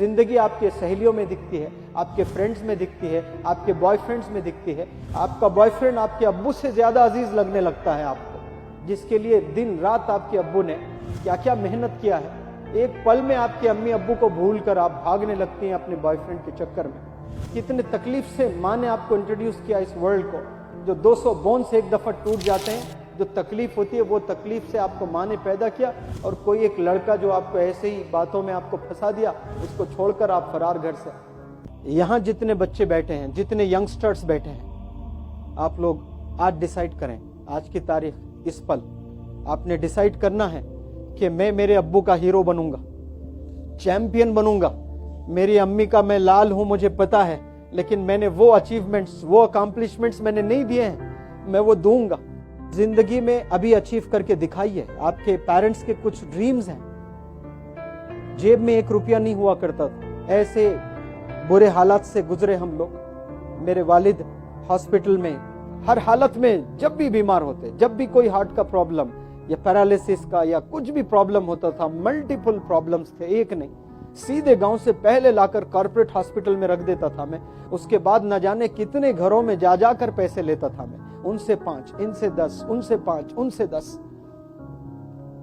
जिंदगी आपके सहेलियों में दिखती है, आपके फ्रेंड्स में दिखती है, आपके बॉयफ्रेंड्स में दिखती है। आपका बॉयफ्रेंड आपके अब्बू से ज्यादा अजीज लगने लगता है आपको, जिसके लिए दिन रात आपके अब्बू ने क्या क्या मेहनत किया है। एक पल में आपके अम्मी अब्बू को भूल कर आप भागने लगती हैं अपने बॉयफ्रेंड के चक्कर में। कितने तकलीफ से माँ ने आपको इंट्रोड्यूस किया इस वर्ल्ड को, जो 200 बोन्स एक दफा टूट जाते हैं, जो तकलीफ होती है वो तकलीफ से आपको माँ ने पैदा किया, और कोई एक लड़का जो आपको ऐसे ही बातों में आपको फंसा दिया, उसको छोड़कर आप फरार घर से। यहाँ जितने बच्चे बैठे हैं, जितने यंगस्टर्स बैठे हैं, आप लोग आज डिसाइड करें, आज की तारीख, इस पल आपने डिसाइड करना है कि मैं मेरे अब्बू का हीरो बनूंगा, चैंपियन बनूंगा। मेरी अम्मी का मैं लाल हूं, मुझे पता है, लेकिन मैंने वो अचीवमेंट्स, वो अकम्पलिशमेंट्स मैंने नहीं दिए हैं, मैं वो दूंगा। जिंदगी में अभी अचीव करके दिखाइए। आपके पेरेंट्स के कुछ ड्रीम्स हैं, जेब में 1 रुपया नहीं हुआ करता था, ऐसे बुरे हालात से गुजरे हम लोग। मेरे वालिद हॉस्पिटल में हर हालत में जब भी बीमार होते, जब भी कोई हार्ट का प्रॉब्लम या पैरालिसिस का या कुछ भी प्रॉब्लम होता था, मल्टीपल प्रॉब्लम्स थे, एक नहीं, सीधे गांव से पहले लाकर कॉर्पोरेट हॉस्पिटल में रख देता था मैं। उसके बाद न जाने कितने घरों में जा जाकर पैसे लेता था मैं, उनसे 5, इनसे 10, उनसे 5, उनसे 10।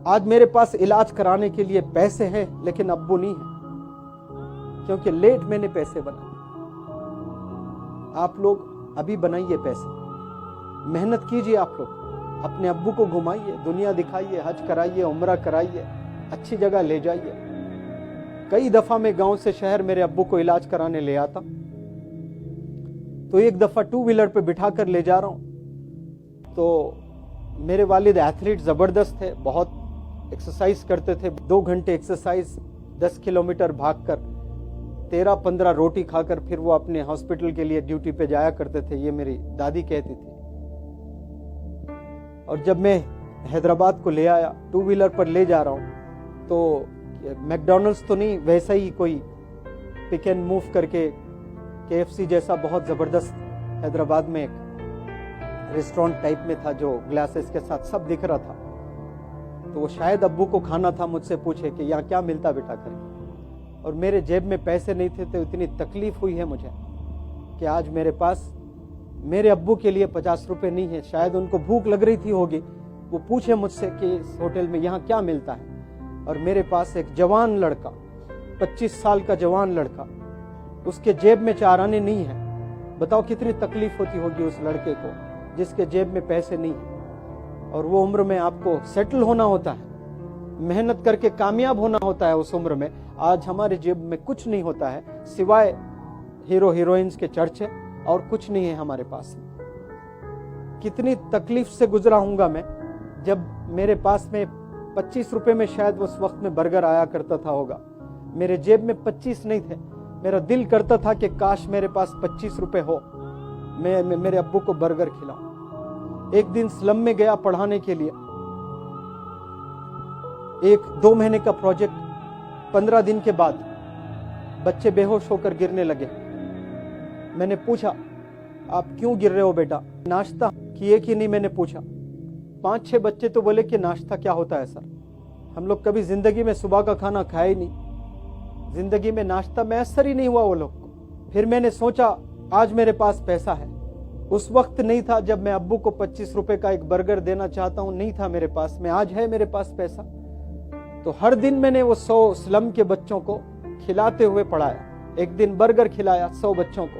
आज मेरे पास इलाज कराने के लिए पैसे हैं, लेकिन अब्बू नहीं है, क्योंकि लेट मैंने पैसे बनाए। आप लोग अभी बनाइए पैसे, मेहनत कीजिए। आप लोग अपने अब्बू को घुमाइए, दुनिया दिखाइए, हज कराइए, उम्रा कराइए, अच्छी जगह ले जाइए। कई दफा मैं गांव से शहर मेरे अब्बू को इलाज कराने ले आता, तो एक दफा 2 व्हीलर पे बिठा कर ले जा रहा हूं, तो मेरे वालिद एथलीट जबरदस्त थे, बहुत एक्सरसाइज करते थे। 2 घंटे एक्सरसाइज, 10 किलोमीटर भागकर, 13-15 रोटी खाकर फिर वो अपने हॉस्पिटल के लिए ड्यूटी पे जाया करते थे, ये मेरी दादी कहती थी। और जब मैं हैदराबाद को ले आया, 2 व्हीलर पर ले जा रहा हूं, तो मैकडॉनल्ड्स तो नहीं, वैसा ही कोई पिक एंड मूव करके KFC जैसा बहुत जबरदस्त हैदराबाद में एक रेस्टोरेंट टाइप में था, जो ग्लासेस के साथ सब दिख रहा था। तो वो शायद अब्बू को खाना था, मुझसे पूछे कि यहाँ क्या मिलता बेटा करके। और मेरे जेब में पैसे नहीं थे, तो इतनी तकलीफ हुई है मुझे कि आज मेरे पास मेरे अब्बू के लिए 50 रुपए नहीं है। शायद उनको भूख लग रही थी होगी, वो पूछे मुझसे कि इस होटल में यहाँ क्या मिलता है। और मेरे पास एक जवान लड़का, 25 साल का जवान लड़का, उसके जेब में 4 आने नहीं है। बताओ कितनी तकलीफ होती होगी उस लड़के को जिसके जेब में पैसे नहीं है। और वो उम्र में आपको सेटल होना होता है, मेहनत करके कामयाब होना होता है उस उम्र में। आज हमारे जेब में कुछ नहीं होता है, सिवाय हीरो हीरोइंस के चर्चे, और कुछ नहीं है हमारे पास। कितनी तकलीफ से गुजरा हूंगा मैं, जब मेरे पास में 25 रुपए में शायद उस वक्त में बर्गर आया करता था होगा, मेरे जेब में 25 नहीं थे। मेरा दिल करता था कि काश मेरे पास 25 रुपए हो, मैं मेरे अब्बू को बर्गर खिलाऊं। एक दिन स्लम में गया पढ़ाने के लिए, 1-2 महीने का प्रोजेक्ट, 15 दिन के बाद बच्चे बेहोश होकर गिरने लगे। मैंने पूछा, आप क्यों गिर रहे हो बेटा, नाश्ता किए कि नहीं, मैंने पूछा। 5-6 बच्चे तो बोले कि नाश्ता क्या होता है सर, हम लोग कभी जिंदगी में सुबह का खाना खाया ही नहीं, जिंदगी में नाश्ता मैसर ही नहीं हुआ वो लोग को। फिर मैंने सोचा आज मेरे पास पैसा है, उस वक्त नहीं था जब मैं अब्बू को 25 रुपए का एक बर्गर देना चाहता हूं, नहीं था मेरे पास में, आज है मेरे पास पैसा। तो हर दिन मैंने वो 100 स्लम के बच्चों को खिलाते हुए पढ़ाया। एक दिन बर्गर खिलाया 100 बच्चों को,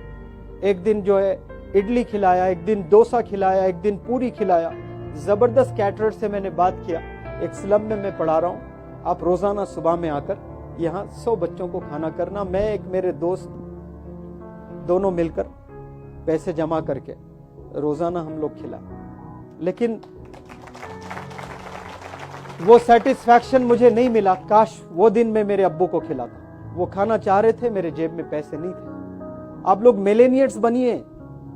एक दिन जो है इडली खिलाया, एक दिन डोसा खिलाया, एक दिन पूरी खिलाया। जबरदस्त कैटरर से मैंने बात किया, एक स्लम में मैं पढ़ा रहा हूं, आप रोजाना सुबह में आकर यहाँ 100 बच्चों को खाना करना। मैं एक मेरे दोस्त दोनों मिलकर पैसे जमा करके रोजाना हम लोग खिलाए। लेकिन वो सेटिस्फैक्शन मुझे नहीं मिला, काश वो दिन मैं मेरे अब्बू को खिलाता। वो खाना चाह रहे थे, मेरे जेब में पैसे नहीं थे। आप लोग मिलेनियर्स बनिए,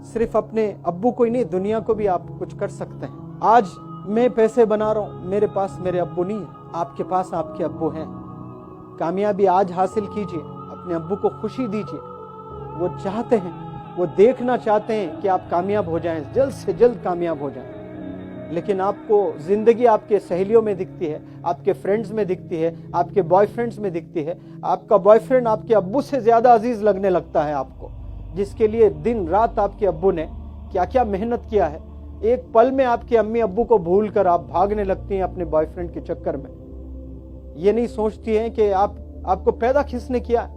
सिर्फ अपने अब्बू को ही नहीं, दुनिया को भी आप कुछ कर सकते हैं। आज मैं पैसे बना रहा हूं, मेरे पास मेरे अब्बू नहीं है, आपके पास आपके अब्बू हैं। कामयाबी आज हासिल कीजिए, अपने अब्बू को खुशी दीजिए। वो चाहते हैं, वो देखना चाहते हैं कि आप कामयाब हो जाएं, जल्द से जल्द कामयाब हो जाएं। लेकिन आपको जिंदगी आपके सहेलियों में दिखती है, आपके फ्रेंड्स में दिखती है, आपके बॉयफ्रेंड्स में दिखती है। आपका बॉयफ्रेंड आपके अब्बू से ज्यादा अजीज लगने लगता है आपको, जिसके लिए दिन रात आपके अब्बू ने क्या क्या मेहनत किया है। एक पल में आपके अम्मी अब्बू को भूल कर आप भागने लगती हैं अपने बॉयफ्रेंड के चक्कर में। ये नहीं सोचती हैं कि आपको पैदा किसने किया,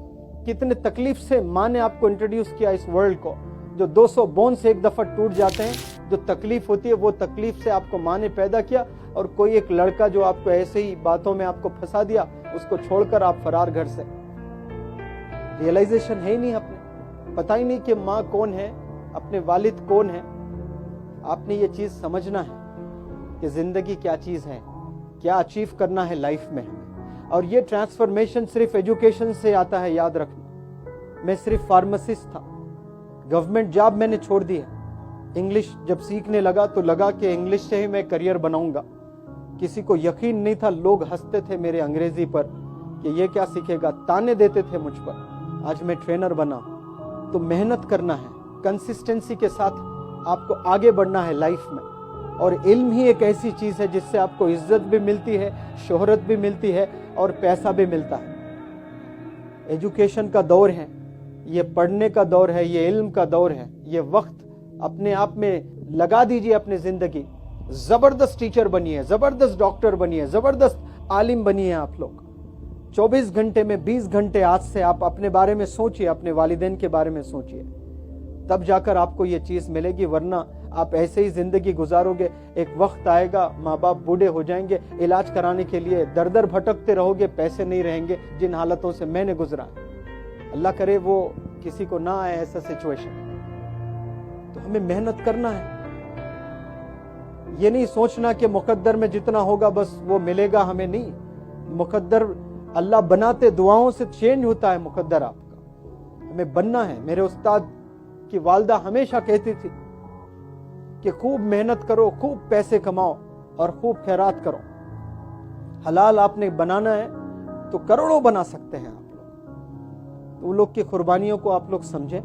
कितने तकलीफ से माँ ने आपको इंट्रोड्यूस किया इस वर्ल्ड को। जो 200 बोन्स एक दफा टूट जाते हैं, जो तकलीफ होती है वो तकलीफ से आपको माँ ने पैदा किया, और कोई एक लड़का जो आपको ऐसे ही बातों में आपको फंसा दिया, उसको छोड़कर आप फरार घर से। रियलाइजेशन है ही नहीं, अपने पता ही नहीं कि माँ कौन है, अपने वालिद कौन है। आपने ये चीज समझना है कि जिंदगी क्या चीज है, क्या अचीव करना है लाइफ में हमें। और ये ट्रांसफॉर्मेशन सिर्फ एजुकेशन से आता है, याद रखना। मैं सिर्फ फार्मासिस्ट था, गवर्नमेंट जॉब मैंने छोड़ दी है। इंग्लिश जब सीखने लगा तो लगा कि इंग्लिश से ही मैं करियर बनाऊंगा। किसी को यकीन नहीं था, लोग हंसते थे मेरे अंग्रेजी पर कि ये क्या सीखेगा, ताने देते थे मुझ पर। आज मैं ट्रेनर बना। तो मेहनत करना है, कंसिस्टेंसी के साथ आपको आगे बढ़ना है लाइफ में। और इल्म ही एक ऐसी चीज है जिससे आपको इज्जत भी मिलती है, शोहरत भी मिलती है और पैसा भी मिलता है। एजुकेशन का दौर है, ये पढ़ने का दौर है, ये इल्म का दौर है। ये वक्त अपने आप में लगा दीजिए अपनी जिंदगी। जबरदस्त टीचर बनिए, जबरदस्त डॉक्टर बनिए, जबरदस्त आलिम बनिए। आप लोग 24 घंटे में 20 घंटे आज से आप अपने बारे में सोचिए, अपने वालिदैन के बारे में सोचिए, तब जाकर आपको ये चीज मिलेगी। वरना आप ऐसे ही जिंदगी गुजारोगे। एक वक्त आएगा, माँ बाप बूढ़े हो जाएंगे, इलाज कराने के लिए दर दर भटकते रहोगे, पैसे नहीं रहेंगे। जिन हालतों से मैंने गुजरा, अल्लाह करे वो किसी को ना आए ऐसा सिचुएशन। तो हमें मेहनत करना है। ये नहीं सोचना कि मुकद्दर में जितना होगा बस वो मिलेगा हमें, नहीं। मुकद्दर अल्लाह बनाते दुआओं से चेंज होता है मुकद्दर आपका। हमें बनना है। मेरे उस्ताद की वालदा हमेशा कहती थी कि खूब मेहनत करो, खूब पैसे कमाओ और खूब खैरात करो। हलाल आपने बनाना है तो करोड़ों बना सकते हैं आप लोग। तो उन लोग की कुर्बानियों को आप लोग समझें।